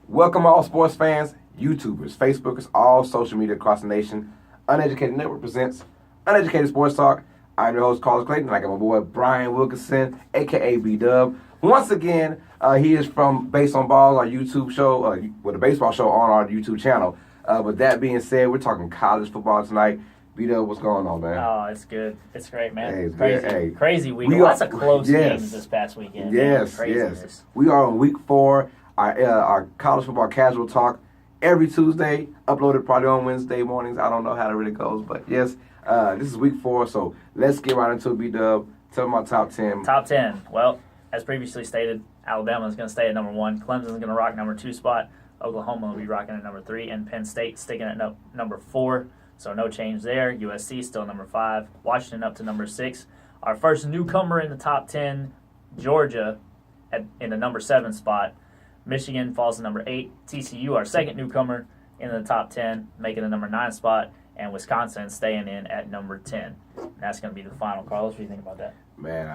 Welcome all sports fans, YouTubers, Facebookers, all social media across the nation. Uneducated Network presents Uneducated Sports Talk. I'm your host, Carlos Clayton, and I got my boy Brian Wilkinson, a.k.a. B-Dub. Once again, he is from Base on Balls, our YouTube show, with a baseball show on our YouTube channel. With that being said, we're talking college football tonight. B-Dub, what's going on, man? Oh, it's good. It's great, man. Hey, it's crazy, good. Hey, crazy weekend. Lots of close games this past weekend. Yes, yes. We are on week 4. Our college football casual talk every Tuesday, uploaded probably on Wednesday mornings. I don't know how it really goes, but yes, this is week 4, so let's get right into it, B-Dub. Tell me my top 10. Top 10. Well, as previously stated, Alabama is going to stay at number 1. Clemson is going to rock number 2 spot. Oklahoma will be rocking at number 3, and Penn State sticking at number 4. So no change there. USC still number 5. Washington up to number 6. Our first newcomer in the top 10, Georgia, in the number 7 spot. Michigan falls to number 8. TCU, our second newcomer, in the top 10, making the number 9 spot. And Wisconsin staying in at number 10. And that's going to be the final. Carlos, what do you think about that? Man,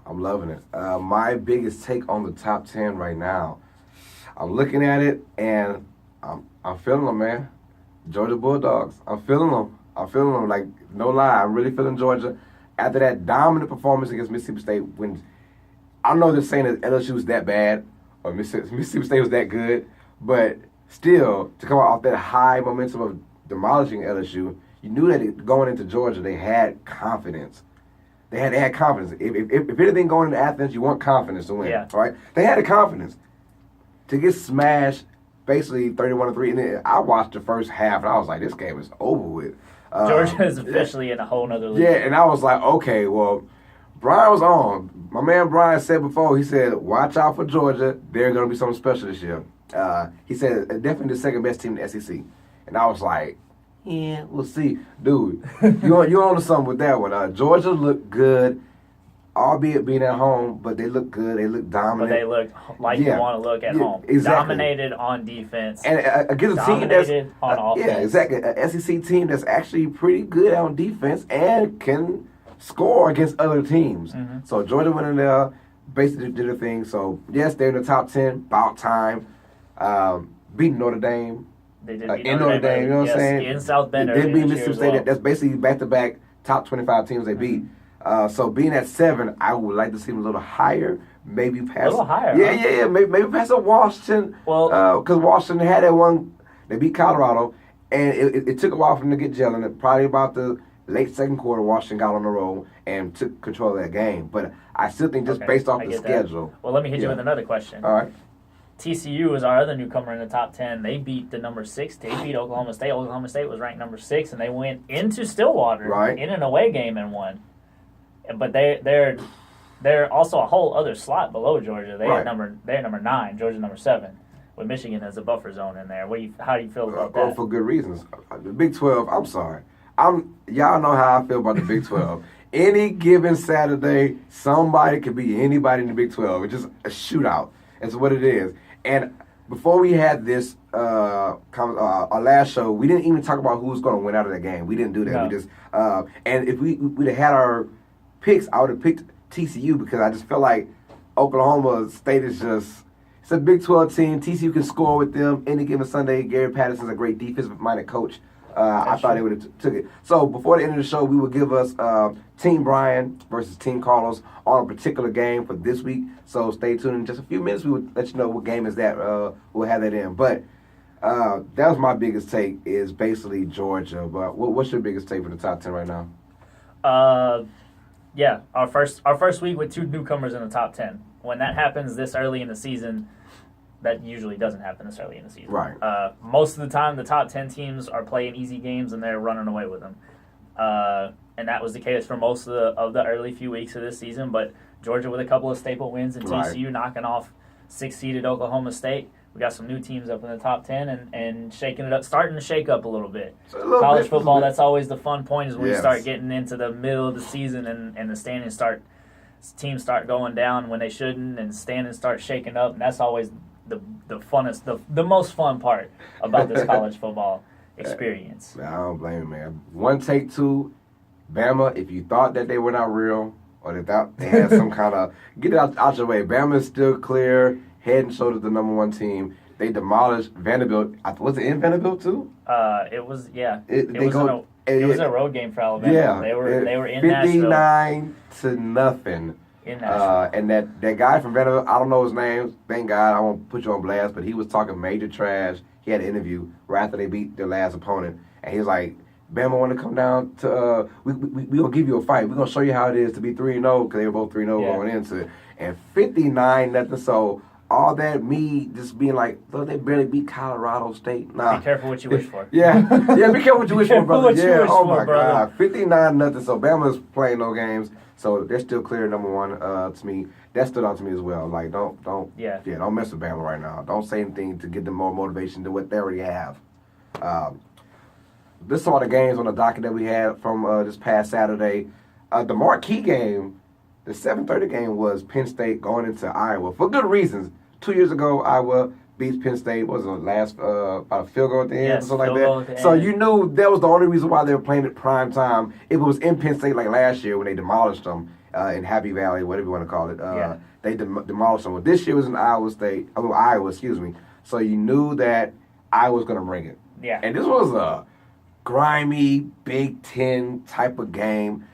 I'm loving it. My biggest take on the top 10 right now, I'm looking at it, and I'm feeling them, man. Georgia Bulldogs. I'm feeling them. Like, no lie. I'm really feeling Georgia. After that dominant performance against Mississippi State, when I know they're saying that LSU was that bad, or Mississippi State was that good, but still, to come off that high momentum of demolishing LSU, you knew that going into Georgia, they had confidence. They had confidence. If anything going into Athens, you want confidence to win, right? They had the confidence to get smashed, basically 31-3. And then I watched the first half, and I was like, this game is over with. Georgia is officially in a whole nother league. Yeah, and I was like, okay, well, Brian was on. My man Brian said before, he said, watch out for Georgia. They're going to be something special this year. He said, definitely the second best team in the SEC. And I was like, yeah, we'll see. Dude, you're on to something with that one. Georgia looked good, albeit being at home, but they look good. They look dominant. But they look like you want to look at home. Exactly. Dominated on defense. And against a team that's on offense. Yeah, exactly. An SEC team that's actually pretty good on defense and can score against other teams. Mm-hmm. So Georgia went in there, basically did a thing. So yes, they're in the top 10. About time. Beating Notre Dame. They did in Notre Dame, you know what I'm saying? In South Bend. They beat Mississippi State. Well. That's basically back-to-back top 25 teams they beat. So being at 7, I would like to see them a little higher. Maybe past. A little higher. Yeah. Maybe past Washington. Well, because Washington had that one. They beat Colorado, and it took a while for them to get gelling. And probably about the late second quarter, Washington got on the roll and took control of that game. But I still think just based off the schedule. Well, let me hit you with another question. All right. TCU is our other newcomer in the top 10. They beat the number 6. They beat Oklahoma State. Oklahoma State was ranked number 6, and they went into Stillwater in an away game and won. But they're also a whole other slot below Georgia. They're number 9. Georgia number 7, with Michigan as a buffer zone in there. How do you feel about that? For good reasons. The Big 12. I'm sorry. Y'all know how I feel about the Big 12. Any given Saturday, somebody could be anybody in the Big 12. It's just a shootout. That's what it is. And before we had this, our last show, we didn't even talk about who was going to win out of that game. We didn't do that. No. We just, and if we'd have had our picks, I would have picked TCU because I just felt like Oklahoma State is just, it's a Big 12 team. TCU can score with them any given Sunday. Gary Patterson's a great defensive-minded coach. I thought they would have took it. So before the end of the show, we will give us Team Brian versus Team Carlos on a particular game for this week. So stay tuned. In just a few minutes, we will let you know what game is that. We'll have that in. But that was my biggest take is basically Georgia. But what's your biggest take for the top 10 right now? Yeah, our first week with 2 newcomers in the top 10. When that happens this early in the season, that usually doesn't happen this early in the season. Right. Most of the time, the top 10 teams are playing easy games and they're running away with them. And that was the case for most of the early few weeks of this season. But Georgia with a couple of staple wins and TCU knocking off 6-seeded Oklahoma State. We got some new teams up in the top 10 and shaking it up, starting to shake up a little bit. College football, that's always the fun point is when you start getting into the middle of the season and the standings teams start going down when they shouldn't and standings start shaking up. And that's always the funnest, the most fun part about this college football experience. Man, I don't blame you, man. One take 2, Bama, if you thought that they were not real or they thought they had some kind of, get it out your way. Bama is still clear, head and shoulders the number 1 team. They demolished Vanderbilt. Was it in Vanderbilt too? It was yeah. It was a road game for Alabama. Yeah, they were in 59 to nothing. In Nashville. And that guy from Vanderbilt, I don't know his name. Thank God, I won't put you on blast, but he was talking major trash. He had an interview right after they beat their last opponent, and he was like, "Bama want to come down to we gonna give you a fight. We're gonna show you how it is to be 3-0 because they were both 3-0 going into it, and 59 nothing. So all that me just being like, though they barely beat Colorado State. Nah, be careful what you wish for. Yeah, be careful what you wish for, brother. Yeah, oh my brother. God, 59 nothing. So Bama's playing no games. So they're still clear number one to me. That stood out to me as well. Like don't mess with Bama right now. Don't say anything to get them more motivation than what they already have. This is all the games on the docket that we had from this past Saturday. The marquee game, the 7:30 game, was Penn State going into Iowa for good reasons. 2 years ago, Iowa beats Penn State. What was it, last about a field goal at the end or something like that? So you knew that was the only reason why they were playing at prime time. If it was in Penn State like last year when they demolished them in Happy Valley, whatever you want to call it, they demolished them. Well, this year was in Iowa, excuse me. So you knew that Iowa was going to bring it. Yeah. And this was a grimy Big Ten type of game.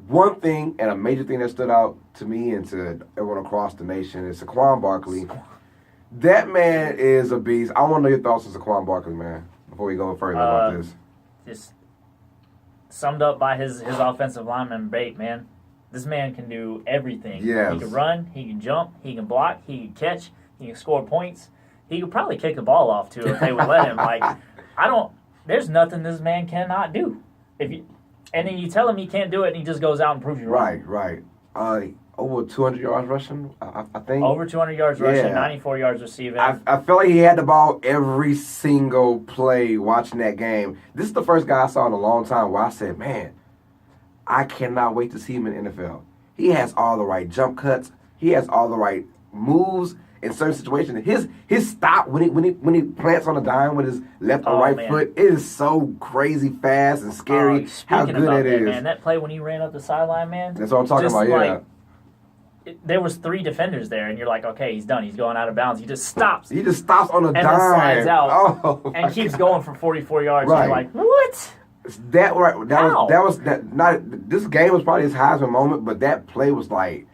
One thing and a major thing that stood out to me and to everyone across the nation is Saquon Barkley. That man is a beast. I want to know your thoughts on Saquon Barkley, man, before we go further about this. Just summed up by his offensive lineman bait, man. This man can do everything. Yes. He can run, he can jump, he can block, he can catch, he can score points. He could probably kick the ball off too if they would let him. There's nothing this man cannot do. And then you tell him he can't do it, and he just goes out and proves you wrong. Right. Over 200 yards rushing, I think. Over 200 yards rushing, 94 yards receiving. I feel like he had the ball every single play watching that game. This is the first guy I saw in a long time where I said, man, I cannot wait to see him in the NFL. He has all the right jump cuts. He has all the right moves in certain situations. His stop when he plants on a dime with his left or right foot, it is so crazy fast and scary. How good that is, man. That play when he ran up the sideline, man. That's what I'm talking about. Yeah. There was 3 defenders there, and you're like, okay, he's done. He's going out of bounds. He just stops. He just stops on a dime. And then slides out and keeps going for 44 yards. Right. And you're like, what? This game was probably his Heisman moment, but that play was like,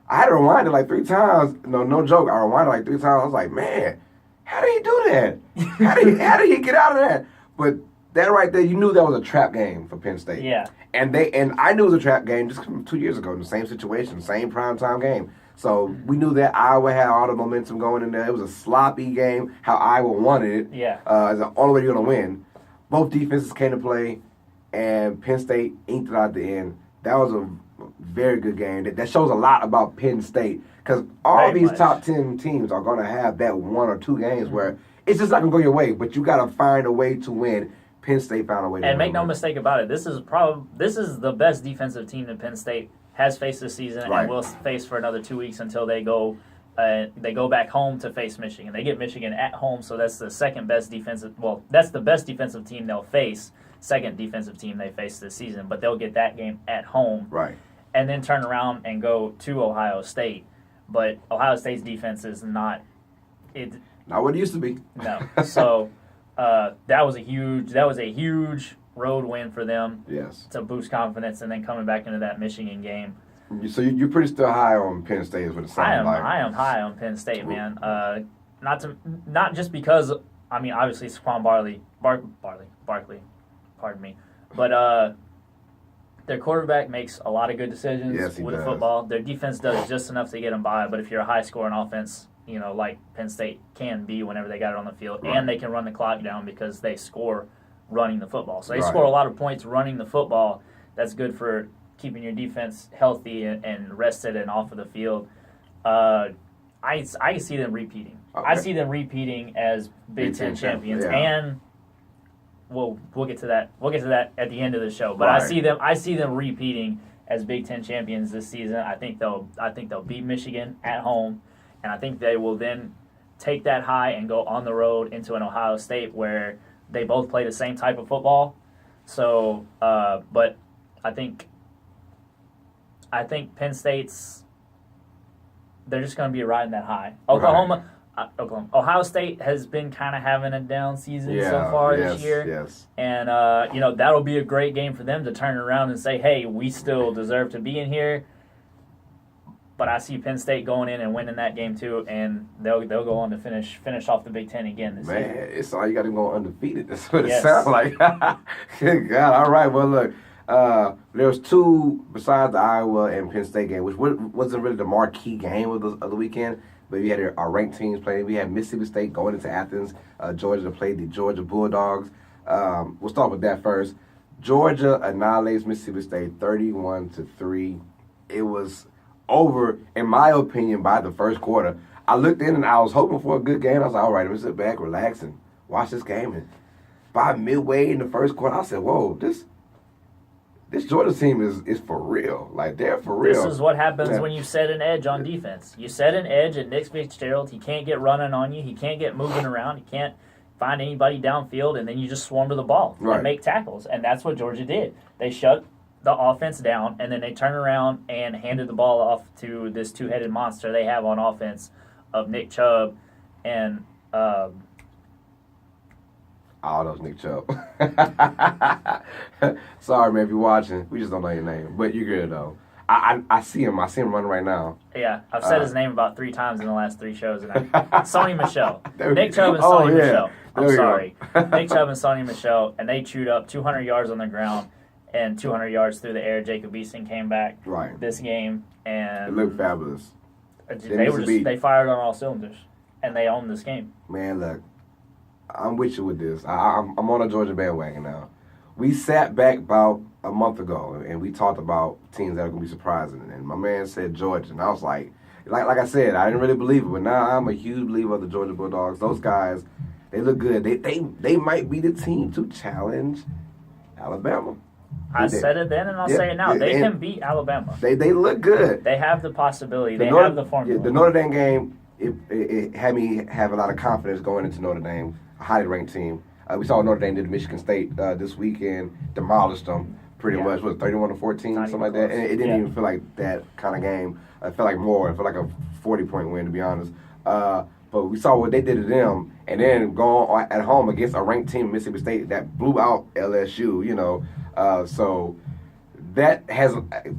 I had to rewind it like 3 times. No joke. I rewinded it like 3 times. I was like, man, how did he do that? How did he get out of that? But that right there, you knew that was a trap game for Penn State. Yeah. And I knew it was a trap game just 2 years ago in the same situation, same primetime game. So we knew that Iowa had all the momentum going in there. It was a sloppy game, how Iowa wanted it. Yeah. It's the only way you're going to win. Both defenses came to play, and Penn State inked it out at the end. That was a very good game. That shows a lot about Penn State because all these top 10 teams are going to have that 1 or 2 games where it's just not going to go your way, but you got to find a way to win. Penn State found a way to win. And make no mistake about it, this is the best defensive team that Penn State has faced this season and will face for another 2 weeks until they go back home to face Michigan. They get Michigan at home, so that's the second best defensive. Well, that's the best defensive team they'll face. Second defensive team they face this season, but they'll get that game at home. Right. And then turn around and go to Ohio State. But Ohio State's defense is not what it used to be. No. So that was a huge road win for them. Yes. To boost confidence, and then coming back into that Michigan game. So you're pretty still high on Penn State, is what it sounds like. I am high on Penn State, man. Not just because obviously Saquon Barkley, pardon me, but their quarterback makes a lot of good decisions with the football. Their defense does just enough to get them by, but if you're a high-scoring offense, like Penn State can be whenever they got it on the field, and they can run the clock down because they score running the football. So they score a lot of points running the football. That's good for keeping your defense healthy and rested and off of the field. I see them repeating. Okay. I see them repeating as Big Ten champions, and we'll get to that. We'll get to that at the end of the show. But I see them repeating as Big Ten champions this season. I think they'll beat Michigan at home, and I think they will then take that high and go on the road into an Ohio State where they both play the same type of football. So, but I think Penn State's, they're just going to be riding that high. Oklahoma, Oklahoma. Ohio State has been kind of having a down season so far this year. Yes. And, that'll be a great game for them to turn around and say, hey, we still deserve to be in here. But I see Penn State going in and winning that game too, and they'll go on to finish off the Big Ten again this year. Man, it's all you got to go undefeated. That's what it sounds like. Good God. All right. Well, look, there was two besides the Iowa and Penn State game, which wasn't really the marquee game of the weekend. But we had our ranked teams playing. We had Mississippi State going into Athens. Georgia played the Georgia Bulldogs. We'll start with that first. Georgia annihilates Mississippi State 31-3. It was over, in my opinion, by the first quarter. I looked in and I was hoping for a good game. I was like, all right, let me sit back, relax, and watch this game. And by midway in the first quarter, I said, whoa, this Georgia team is for real. Like, they're for real. This is what happens when you set an edge on defense. You set an edge at Nick Fitzgerald. He can't get running on you. He can't get moving around. He can't find anybody downfield, and then you just swarm to the ball and make tackles. And that's what Georgia did. They shut the offense down, and then they turn around and handed the ball off to this two-headed monster they have on offense of Nick Chubb and those Nick Chubb. Sorry, man, if you're watching. We just don't know your name, but you're good though. I see him. I see him running right now. Yeah, I've said his name about 3 times in the last 3 shows. Sonny Michel. Nick Chubb and Sonny Michel. I'm sorry. Nick Chubb and Sonny Michel, and they chewed up 200 yards on the ground and 200 yards through the air. Jacob Eason came back this game, and it looked fabulous. They fired on all cylinders, and they owned this game. Man, look, I'm with you with this. I'm on a Georgia bandwagon now. We sat back about a month ago, and we talked about teams that are going to be surprising, and my man said Georgia, and I was like I said, I didn't really believe it, but now I'm a huge believer of the Georgia Bulldogs. Those guys, they look good. They might be the team to challenge Alabama. I said it then, and I'll say it now. They can beat Alabama. They look good. They have the possibility. They have the formula. The Notre Dame game, it had me have a lot of confidence going into Notre Dame, a highly ranked team. We saw Notre Dame did Michigan State this weekend, demolished them pretty much. Was 31-14, something like that. And it didn't even feel like that kind of game. It felt like more. It felt like a 40-point win, to be honest. But we saw what they did to them, and then going at home against a ranked team, Mississippi State, that blew out LSU. So that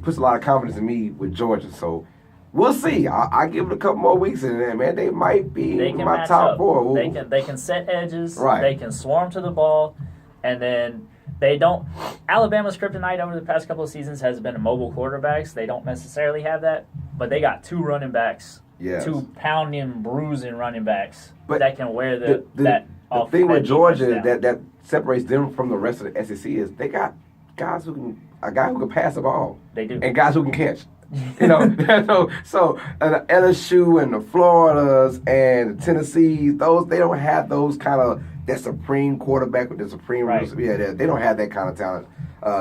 puts a lot of confidence in me with Georgia. So we'll see. I give it a couple more weeks, and then, man, they might be my top 4. They can set edges. Right. They can swarm to the ball, and then they don't. Alabama's kryptonite over the past couple of seasons has been mobile quarterbacks. They don't necessarily have that, but they got 2 running backs. Yes. 2 pounding, bruising running backs that can wear that. The thing with Georgia that separates them from the rest of the SEC is they got guys a guy who can pass the ball. They do. And guys who can catch. So LSU and the Floridas and the Tennessees, they don't have those kind of that supreme quarterback with the supreme rules. Yeah, they don't have that kind of talent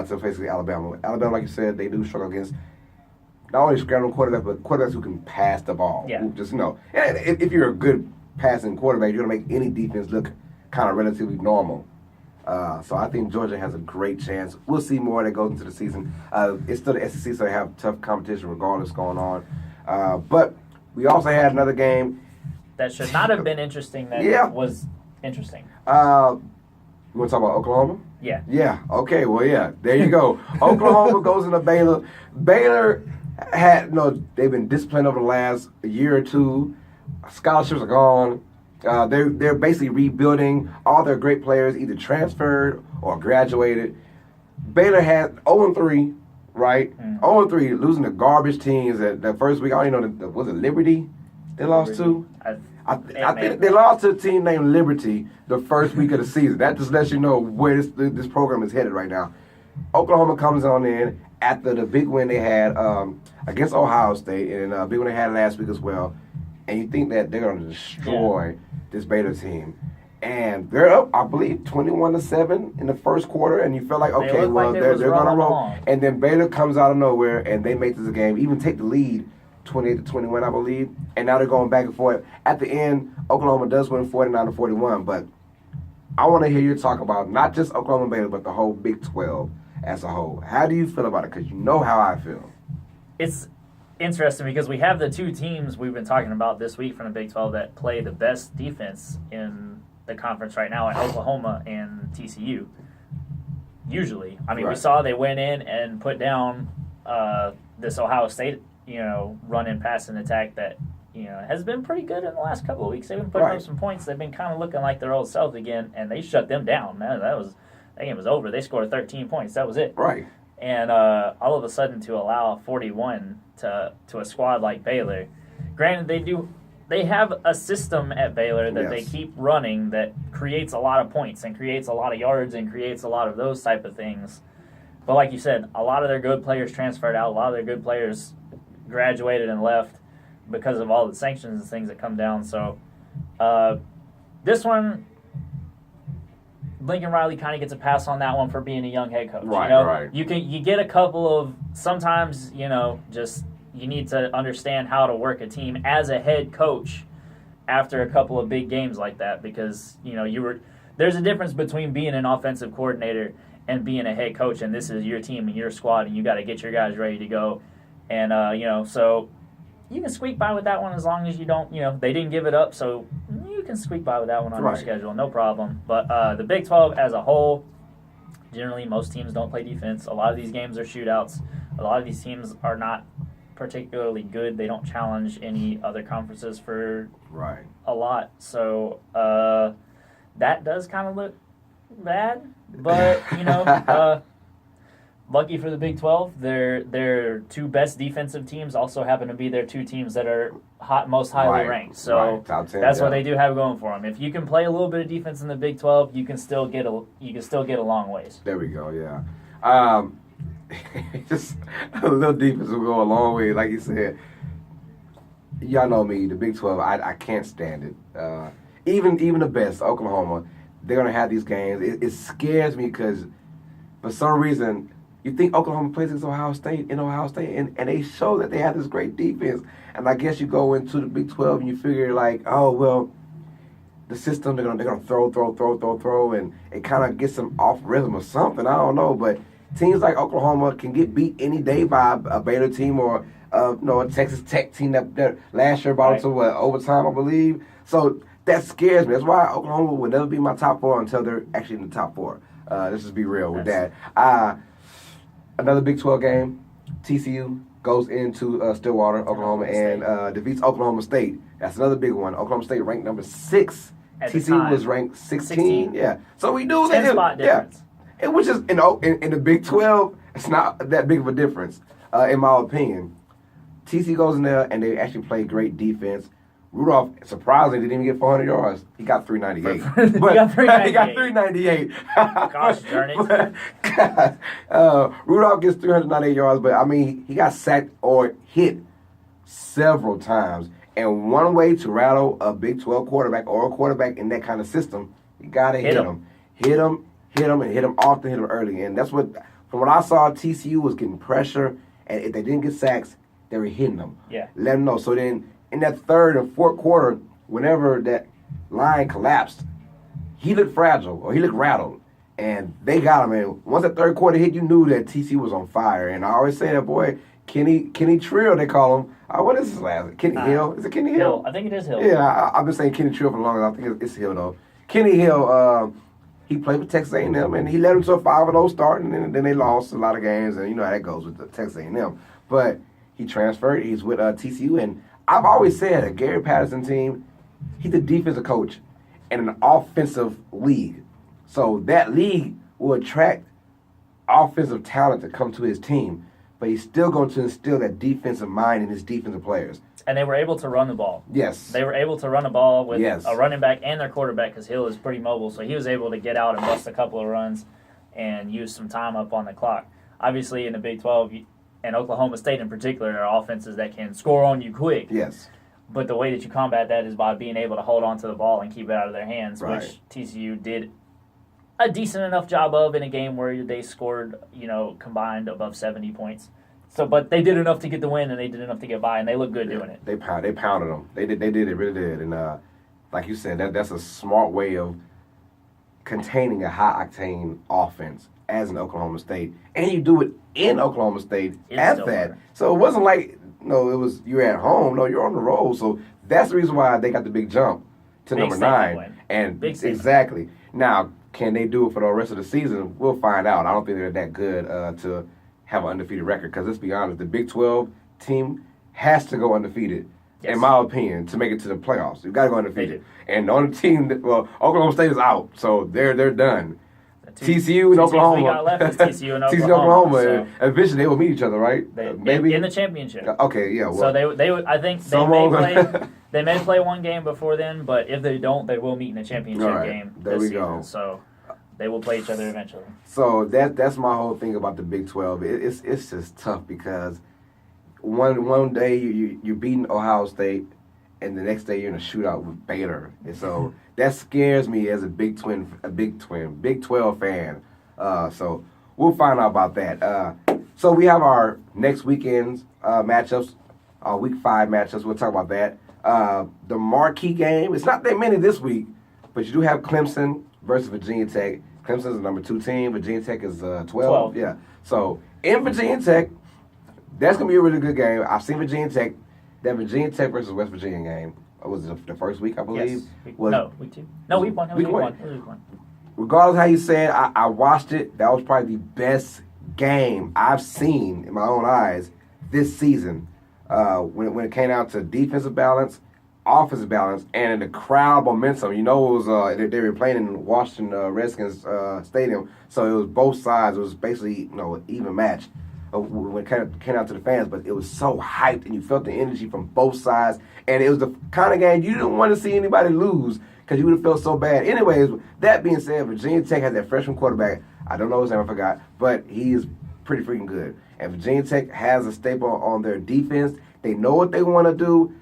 to face Alabama. Alabama, like you said, they do struggle against not only scrambling quarterbacks, but quarterbacks who can pass the ball. Yeah. And if you're a good passing quarterback, you're going to make any defense look kind of relatively normal. So I think Georgia has a great chance. We'll see more that goes into the season. It's still the SEC, so they have tough competition regardless going on. But we also had another game. That should not have been interesting. That was interesting. You want to talk about Oklahoma? Yeah. Yeah. Okay. Well, yeah. There you go. Oklahoma goes into Baylor. Baylor they've been disciplined over the last year or 2. Scholarships are gone. They're basically rebuilding. All their great players either transferred or graduated. Baylor had 0-3, right? 0-3, losing to garbage teams at the first week. I don't even know, was it Liberty they lost to? I think they lost to a team named Liberty the first week of the season. That just lets you know where this program is headed right now. Oklahoma comes on in after the big win they had against Ohio State, and a big win they had last week as well. And you think that they're going to destroy this Baylor team. And they're up, I believe, 21-7 in the first quarter. And you feel like, okay, they're going to roll. And then Baylor comes out of nowhere, and they make this a game, even take the lead 28-21, I believe. And now they're going back and forth. At the end, Oklahoma does win 49-41. But I want to hear you talk about not just Oklahoma and Baylor, but the whole Big 12 as a whole. How do you feel about it? Because you know how I feel. interesting because we have the two teams we've been talking about this week from the Big 12 that play the best defense in the conference right now, in Oklahoma and TCU. Usually, I mean, we saw they went in and put down this Ohio State, run and pass and attack that has been pretty good in the last couple of weeks. They've been putting up some points. They've been kind of looking like their old selves again, and they shut them down. Man, that game was over. They scored 13 points. That was it. Right. And all of a sudden, to allow 41 to a squad like Baylor, granted they have a system at Baylor that they keep running that creates a lot of points and creates a lot of yards and creates a lot of those type of things. But like you said, a lot of their good players transferred out. A lot of their good players graduated and left because of all the sanctions and things that come down. So this one, Lincoln Riley kind of gets a pass on that one for being a young head coach. Right. You get a couple of sometimes just you need to understand how to work a team as a head coach after a couple of big games like that, because there's a difference between being an offensive coordinator and being a head coach, and this is your team and your squad, and you got to get your guys ready to go, and so you can squeak by with that one as long as you don't they didn't give it up, so you can squeak by with that one on your schedule, no problem. But the Big 12 as a whole, generally most teams don't play defense. A lot of these games are shootouts. A lot of these teams are not particularly good. They don't challenge any other conferences for a lot. So that does kind of look bad. But, lucky for the Big 12, their two best defensive teams also happen to be their two teams that are most highly ranked. So Top 10, that's what they do have going for them. If you can play a little bit of defense in the Big 12, you can still get a long ways. There we go. Yeah. Just a little defense will go a long way. Like you said, y'all know me, the Big 12, I can't stand it. Even the best, Oklahoma, they're going to have these games. It scares me because for some reason, you think Oklahoma plays against Ohio State, and they show that they have this great defense. And I guess you go into the Big 12 and you figure like, oh, well, the system, they're gonna throw, and it kind of gets them off rhythm or something. I don't know, but teams like Oklahoma can get beat any day by a Baylor team or a Texas Tech team that last year brought it to overtime, I believe. So that scares me. That's why Oklahoma will never be my top four until they're actually in the top four. Let's just be real with that. Another Big 12 game, TCU goes into Stillwater, Oklahoma, and defeats Oklahoma State. That's another big one. Oklahoma State ranked number 6. TCU was ranked 16. Yeah. So we do 10 spot difference. It was just in the Big 12, it's not that big of a difference, in my opinion. TCU goes in there and they actually play great defense. Rudolph, surprisingly, didn't even get 400 yards. He got 398. He got 398. He got 398. Gosh darn it. Rudolph gets 398 yards, but I mean, he got sacked or hit several times. And one way to rattle a Big 12 quarterback or a quarterback in that kind of system, you got to hit him. Hit him, and hit him often, hit him early. And that's what, from what I saw, TCU was getting pressure, and if they didn't get sacks, they were hitting them. Yeah. Let them know. So then, in that third and fourth quarter, whenever that line collapsed, he looked fragile or he looked rattled, and they got him. And once that third quarter hit, you knew that TC was on fire. And I always say that, boy, Kenny Trill, they call him. What is his last name? Kenny Hill? Is it Kenny Hill? I think it is Hill. Yeah, I've been saying Kenny Trill for long. I think it's Hill though. Kenny Hill, he played with Texas A&M, and he led them to a 5-0 start, and then they lost a lot of games, and you know how that goes with the Texas A&M. But he transferred. He's with TCU, and I've always said a Gary Patterson team, he's a defensive coach in an offensive league. So that league will attract offensive talent to come to his team, but he's still going to instill that defensive mind in his defensive players. And they were able to run the ball. Yes. They were able to run the ball with a running back and their quarterback, because Hill is pretty mobile, so he was able to get out and bust a couple of runs and use some time up on the clock. Obviously, in the Big 12, and Oklahoma State in particular, are offenses that can score on you quick. Yes. But the way that you combat that is by being able to hold on to the ball and keep it out of their hands, right, which TCU did a decent enough job of in a game where they scored, combined above 70 points. So, but they did enough to get the win, and they did enough to get by, and they look good doing it. They pounded them. They really did. And like you said, that's a smart way of containing a high-octane offense as an Oklahoma State. And you do it in Oklahoma State at that. So it wasn't like No, it was you're at home. No, you're on the road. So that's the reason why they got the big jump to Big number statement 9. win. And Big statement. exactly. Now, can they do it for the rest of the season? We'll find out. I don't think they're that good to have an undefeated record. Because let's be honest, the Big 12 team has to go undefeated, Yes. in my opinion, to make it to the playoffs. You've got to go undefeated. And the only team that, Oklahoma State is out, so they're done. TCU and Oklahoma. We got left is TCU and Oklahoma. TCU and Oklahoma. So And eventually they will meet each other, right? maybe in the championship. Okay, yeah. Well, So they would. I think they may play one game before then, but if they don't, they will meet in the championship game there this we season. go. So they will play each other eventually. So that's my whole thing about the Big 12. It's just tough because one day you're beating Ohio State, and the next day you're in a shootout with Baylor, and so that scares me as a Big 12 fan. So we'll find out about that. So we have our next weekend's matchups, Week 5 matchups. We'll talk about that. The marquee game. It's not that many this week, but you do have Clemson versus Virginia Tech. Clemson is the number 2 team. Virginia Tech is 12. Yeah. So in Virginia Tech, that's gonna be a really good game. I've seen Virginia Tech. That Virginia Tech versus West Virginia game was it the first week, I believe? Yes. No, week 2. No, week 1. Week 1. Regardless of how you say it, I watched it. That was probably the best game I've seen in my own eyes this season. When it came out to defensive balance, offensive balance, and in the crowd momentum. You know, it was they were playing in Washington Redskins Stadium, so it was both sides. It was basically an even match when it came out to the fans, but it was so hyped, and you felt the energy from both sides, and it was the kind of game you didn't want to see anybody lose because you would have felt so bad. Anyways, that being said, Virginia Tech has that freshman quarterback. I don't know his name, I forgot, but he is pretty freaking good. And Virginia Tech has a staple on their defense. They know what they want to do.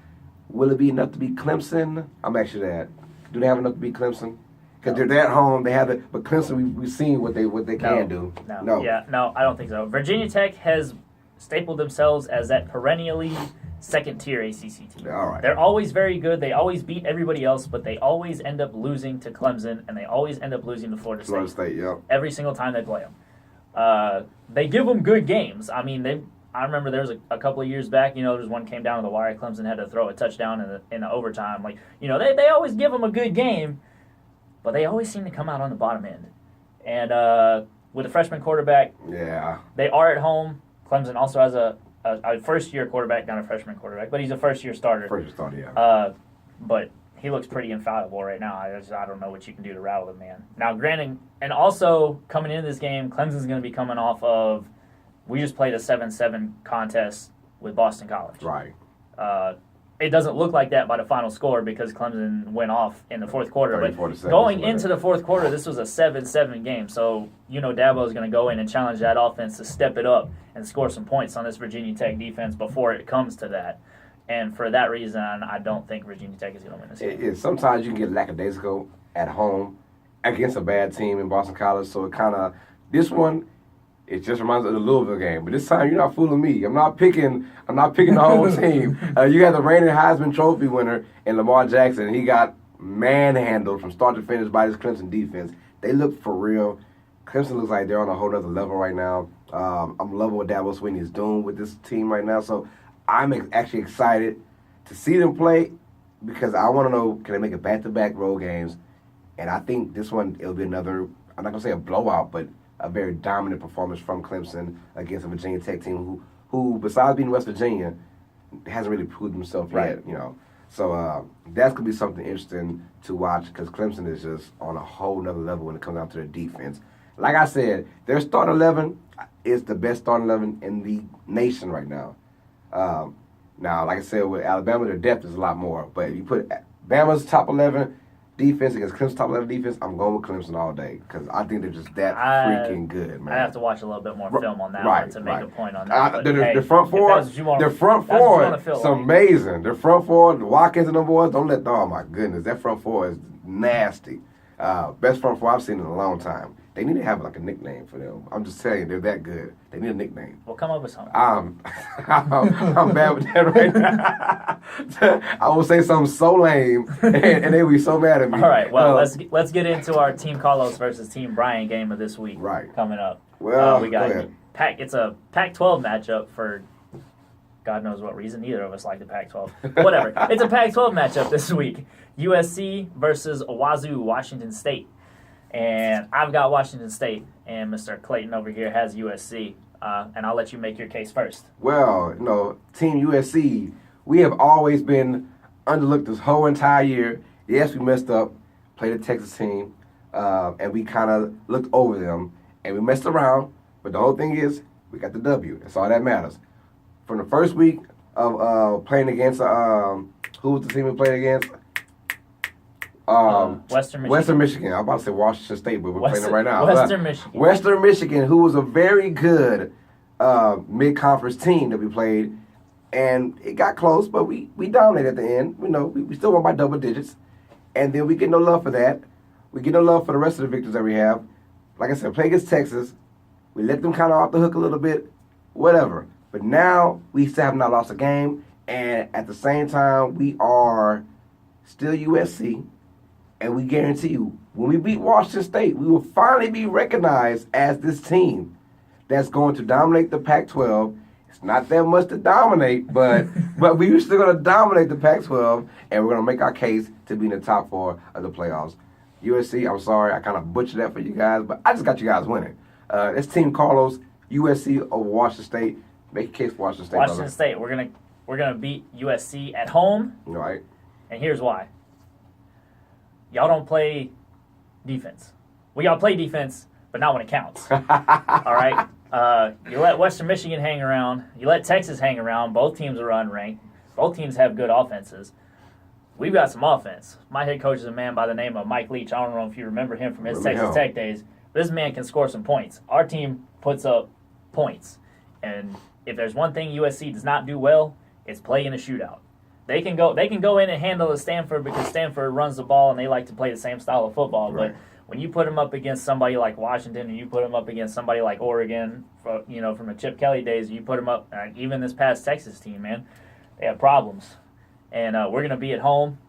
Will it be enough to beat Clemson? I'm actually that. Do they have enough to beat Clemson? Because they're at home, they have it. But Clemson, we've seen what they can do. No. Yeah, no, I don't think so. Virginia Tech has stapled themselves as that perennially second-tier ACC team. All right. They're always very good. They always beat everybody else, but they always end up losing to Clemson, and they always end up losing to Florida State. Florida State, yep. Every single time they play them. They give them good games. I mean, I remember there was a couple of years back, there was one came down to the wire. Clemson had to throw a touchdown in the overtime. Like, they always give them a good game, but they always seem to come out on the bottom end. And with a freshman quarterback, yeah, they are at home. Clemson also has a first-year quarterback, not a freshman quarterback, but he's a first-year starter. First-year starter, yeah. But he looks pretty infallible right now. I don't know what you can do to rattle the man. Now, granted, and also coming into this game, Clemson's going to be coming off of, we just played a 7-7 contest with Boston College. Right. It doesn't look like that by the final score because Clemson went off in the fourth quarter. But going into the fourth quarter, this was a 7-7 game. So, Dabo is going to go in and challenge that offense to step it up and score some points on this Virginia Tech defense before it comes to that. And for that reason, I don't think Virginia Tech is going to win this game. Sometimes you can get lackadaisical at home against a bad team in Boston College. So it kind of, this one, it just reminds me of the Louisville game. But this time, you're not fooling me. I'm not picking the whole team. You got the reigning Heisman Trophy winner in Lamar Jackson. He got manhandled from start to finish by this Clemson defense. They look for real. Clemson looks like they're on a whole other level right now. I'm loving what Dabo Swinney is doing with this team right now. So I'm actually excited to see them play because I want to know, can they make it back-to-back road games? And I think this one, it'll be another, I'm not going to say a blowout, but a very dominant performance from Clemson against a Virginia Tech team who besides being West Virginia, hasn't really proved himself yet, So that's going to be something interesting to watch because Clemson is just on a whole nother level when it comes down to their defense. Like I said, their starting 11 is the best starting 11 in the nation right now. Now, like I said, with Alabama, their depth is a lot more. But if you put Bama's top 11 defense against Clemson's top 11 defense, I'm going with Clemson all day because I think they're just that freaking good, man. I have to watch a little bit more film on that one to make a point on that. The front four, is amazing. Their front four, the Watkins and them boys, oh my goodness, that front four is nasty. Best front four I've seen in a long time. They need to have like a nickname for them. I'm just telling you, they're that good. They need a nickname. We'll come up with something. I'm bad with that right now. I will say something so lame, and they will be so mad at me. All right, well, let's get into our Team Carlos versus Team Brian game of this week. Right. Coming up. Well, we got go ahead. It's a Pac-12 matchup for God knows what reason. Neither of us like the Pac-12. Whatever. It's a Pac-12 matchup this week. USC versus Wazoo, Washington State. And I've got Washington State, and Mr. Clayton over here has USC. And I'll let you make your case first. Well, Team USC, we have always been underlooked this whole entire year. Yes, we messed up, played a Texas team, and we kind of looked over them, and we messed around. But the whole thing is, we got the W. That's all that matters. From the first week of playing against, who was the team we played against? Western Michigan. I'm about to say Washington State, but we're playing them right now. Michigan. Western Michigan, who was a very good mid-conference team that we played, and it got close, but we dominated at the end. We still won by double digits, and then we get no love for that. We get no love for the rest of the victories that we have. Like I said, play against Texas. We let them kind of off the hook a little bit, whatever. But now we still have not lost a game, and at the same time, we are still USC, and we guarantee you, when we beat Washington State, we will finally be recognized as this team that's going to dominate the Pac-12. It's not that much to dominate, but we're still going to dominate the Pac-12, and we're going to make our case to be in the top 4 of the playoffs. USC, I'm sorry, I kind of butchered that for you guys, but I just got you guys winning. It's Team Carlos, USC over Washington State. Make a case for Washington State. Washington State, we're gonna beat USC at home. All right. And here's why. Y'all don't play defense. Well, y'all play defense, but not when it counts. All right? You let Western Michigan hang around. You let Texas hang around. Both teams are unranked. Both teams have good offenses. We've got some offense. My head coach is a man by the name of Mike Leach. I don't know if you remember him from his Texas Tech days. This man can score some points. Our team puts up points. And if there's one thing USC does not do well, it's play in a shootout. They can go in and handle the Stanford because Stanford runs the ball and they like to play the same style of football. Right. But when you put them up against somebody like Washington and you put them up against somebody like Oregon, from the Chip Kelly days, you put them up, even this past Texas team, man, they have problems. And we're going to be at home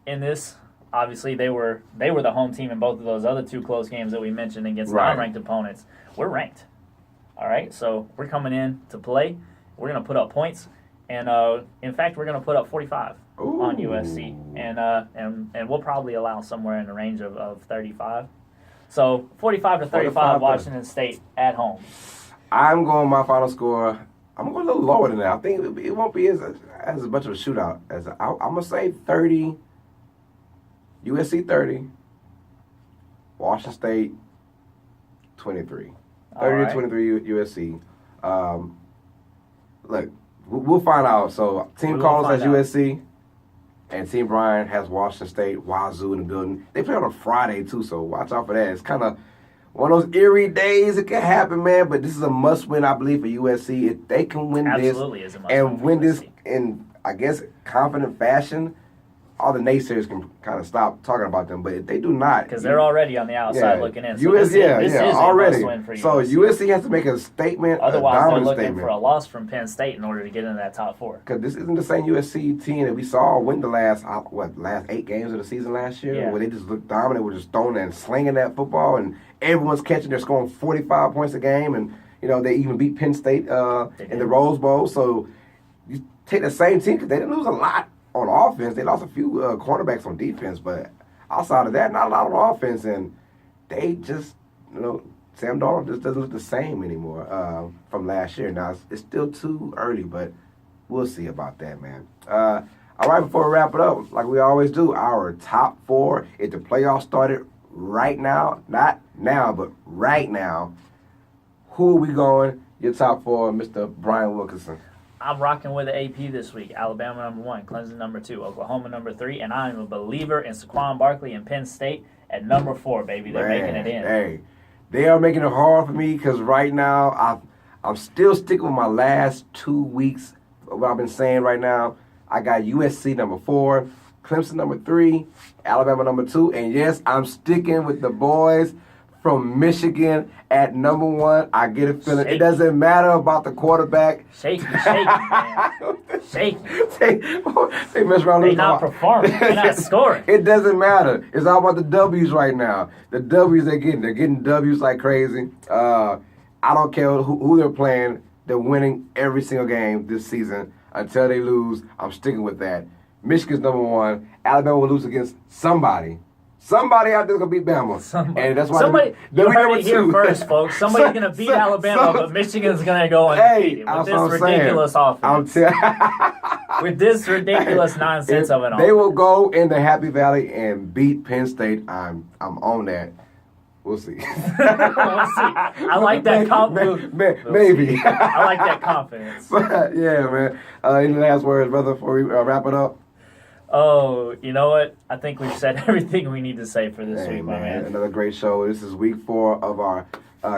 in this. Obviously, they were the home team in both of those other 2 close games that we mentioned against non-ranked opponents. We're ranked. All right, so we're coming in to play. We're going to put up points. And, in fact, we're going to put up 45 on USC. And we'll probably allow somewhere in the range of 35. So 45 to 35 Washington State at home. I'm going my final score. I'm going a little lower than that. I think it won't be as much of a shootout. I'm going to say 30, USC 30, Washington State 23. 30 to 23 USC. Look, we'll find out. So Team Carlos has USC, and Team Brian has Washington State, Wazoo in the building. They play on a Friday, too, so watch out for that. It's kind of one of those eerie days. It can happen, man, but this is a must-win, I believe, for USC. If they can win Absolutely this is a must-win and win for this USC. in, I guess, confident fashion, all the naysayers can kind of stop talking about them. But if they do not, because they're already on the outside looking in. So this is already. A must-win for USC. So USC has to make a statement. Otherwise, they're looking statement for a loss from Penn State in order to get into that top 4. Because this isn't the same USC team that we saw win the last 8 games of the season last year, where they just looked dominant, were just throwing and slinging that football, and everyone's catching. They're scoring 45 points a game, and they even beat Penn State in the Rose Bowl. So you take the same team because they didn't lose a lot on offense. They lost a few cornerbacks on defense, but outside of that, not a lot on offense. And they just, Sam Darnold just doesn't look the same anymore from last year. Now, it's still too early, but we'll see about that, man. All right, before we wrap it up, like we always do, our top 4, if the playoffs started right now, not now, but right now, who are we going? Your top 4, Mr. Brian Wilkinson. I'm rocking with the AP this week. Alabama number 1, Clemson number 2, Oklahoma number 3, and I'm a believer in Saquon Barkley and Penn State at number 4, baby. They're making it in. Hey, they are making it hard for me because right now I'm still sticking with my last 2 weeks of what I've been saying right now. I got USC number 4, Clemson number 3, Alabama number 2, and yes, I'm sticking with the boys from Michigan at number 1. I get a feeling. Shaky. It doesn't matter about the quarterback. Shaky, man. Shaky. They mess around. They're not performing. They're not scoring. It doesn't matter. It's all about the W's right now. The W's they're getting. They're getting W's like crazy. I don't care who they're playing. They're winning every single game this season. until they lose. I'm sticking with that. Michigan's number 1. Alabama will lose against somebody. Somebody out there's gonna beat Bama. Somebody. And that's why You heard it here first, folks. Somebody's gonna beat Alabama, but Michigan's gonna go undefeated with this ridiculous offense. With this ridiculous nonsense of an offense. They will go into Happy Valley and beat Penn State. I'm on that. We'll see. We'll see. I like that confidence. Maybe. I like that confidence. Yeah, man. Any last words, brother, before we wrap it up? Oh, you know what? I think we've said everything we need to say for this week, my man. Another great show. This is week 4 of our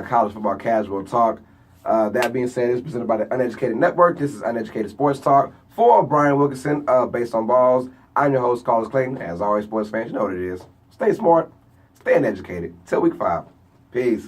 college football casual talk. That being said, it's presented by the Uneducated Network. This is Uneducated Sports Talk for Brian Wilkinson, based on balls. I'm your host, Carlos Clayton. As always, sports fans, you know what it is. Stay smart, stay uneducated. Till week 5. Peace.